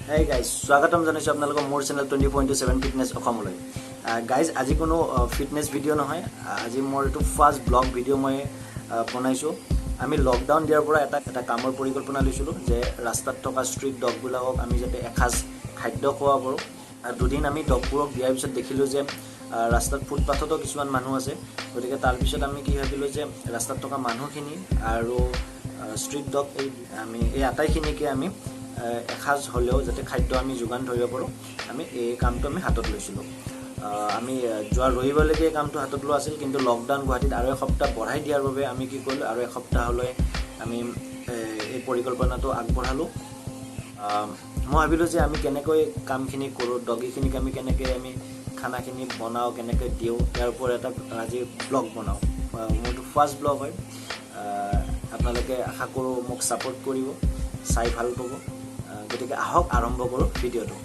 Hey guys, স্বাগতম জানাইছো আপোনালোকক মোৰ চেনেল 24/7 ফিটনেছ অসমলৈ। গাইজ আজি কোনো ফিটনেছ ভিডিঅ' নহয়, আজি মোৰ এইটো ফাৰ্ষ্ট ব্লগ ভিডিঅ' মই বনাইছোঁ। আমি লকডাউন দিয়াৰ পৰা এটা কামৰ পৰিকল্পনা লৈছিলোঁ যে ৰাস্তাত থকা ষ্ট্ৰীট ডগবিলাকক আমি যাতে এসাঁজ খাদ্য খুৱাব পাৰোঁ। দুদিন আমি ডগবোৰক দিয়াৰ পিছত দেখিলোঁ যে ৰাস্তাত ফুটপাথতো কিছুমান মানুহ আছে, গতিকে তাৰপিছত আমি কি ভাবিলোঁ যে ৰাস্তাত থকা মানুহখিনি আৰু ষ্ট্ৰীট ডগ আমি এই আটাইখিনিকে আমি এসাঁজ হ'লেও যাতে খাদ্য আমি যোগান ধৰিব পাৰোঁ, আমি এই কামটো আমি হাতত লৈছিলোঁ। আমি যোৱা ৰবিবাৰলৈকে এই কামটো হাতত লোৱা আছিল, কিন্তু লকডাউন গুৱাহাটীত আৰু এসপ্তাহ বঢ়াই দিয়াৰ বাবে আমি কি কৰিলোঁ, আৰু এসপ্তাহলৈ আমি এই পৰিকল্পনাটো আগবঢ়ালোঁ। মই ভাবিলোঁ যে আমি কেনেকৈ কামখিনি কৰোঁ, ডগীখিনিক আমি কেনেকৈ আমি খানাখিনি বনাওঁ, কেনেকৈ দিওঁ, ইয়াৰ ওপৰত এটা আজি ব্লগ বনাওঁ। মোৰতো ফাৰ্ষ্ট ব্লগ হয়, আপোনালোকে আশা কৰোঁ মোক ছাপোৰ্ট কৰিব, চাই ভাল পাব। গতিকে আহক আৰম্ভ কৰোঁ ভিডিঅ'টো।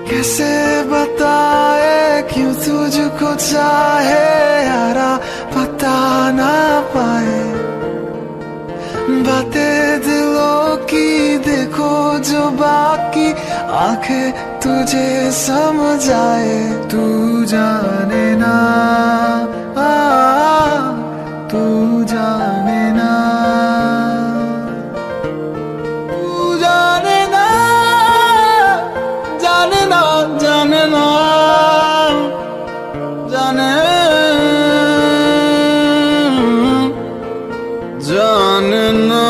कैसे बताए क्यों तुझको चाहे यारा, पता ना पाए बातें दिलों की, देखो जो बाकी आंखें तुझे समझाए। तू जाने ना, तू जाने ना, जाने ना, जाने जाने ना,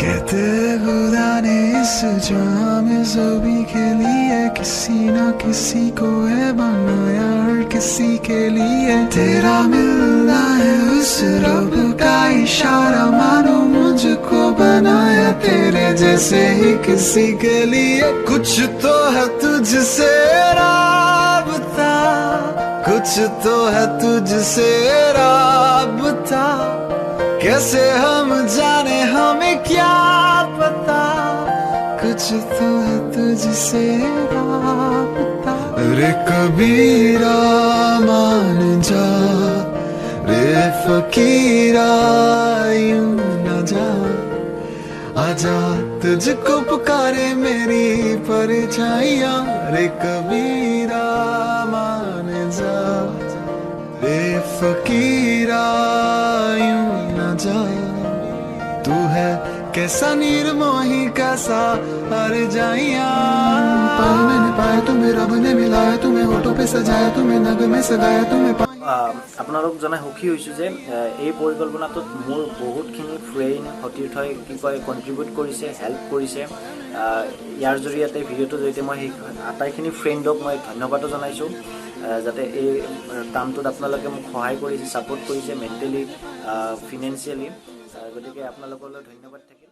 कहते खुदा ने इस जाम ज़बी के लिए किसी ना किसी को है बनाया, हर किसी के लिए तेरा मिलना है उस रब का इशारा, मानो मुझको बनाया तेरे जैसे ही किसी के लिए। कुछ तो है तुझसे राबता, कुछ तो है तुझसे राबता, कैसे हम जाने हमें क्या पता, कुछ तो है तुझसे राबता। रे कबीरा मान जा, रे फकीरा यूं न जा, आजा तुझको पुकारे मेरी परछाइयाँ। रे कबीरा मान जा, रे फकीरा यूं न जा, तू है कैसा निर्मोही कैसा हर जाइया। पाया मैंने पाया तुम्हें, रब ने मिलाया तुम्हें, होठों पे सजाया तुम्हें, नग में सगाया तुम्हें। আপোনালোক জনাই সুখী হৈছোঁ যে এই পৰিকল্পনাটোত মোৰ বহুতখিনি ফ্ৰেণ্ড সতীৰ্থই কি কয় কণ্ট্ৰিবিউট কৰিছে, হেল্প কৰিছে। ইয়াৰ জৰিয়তে ভিডিঅ'টোৰ জৰিয়তে মই সেই আটাইখিনি ফ্ৰেণ্ডক মই ধন্যবাদো জনাইছোঁ, যাতে এই কামটোত আপোনালোকে মোক সহায় কৰিছে, ছাপোৰ্ট কৰিছে মেণ্টেলি, ফিনেন্সিয়েলি। গতিকে আপোনালোকলৈ ধন্যবাদ থাকিল।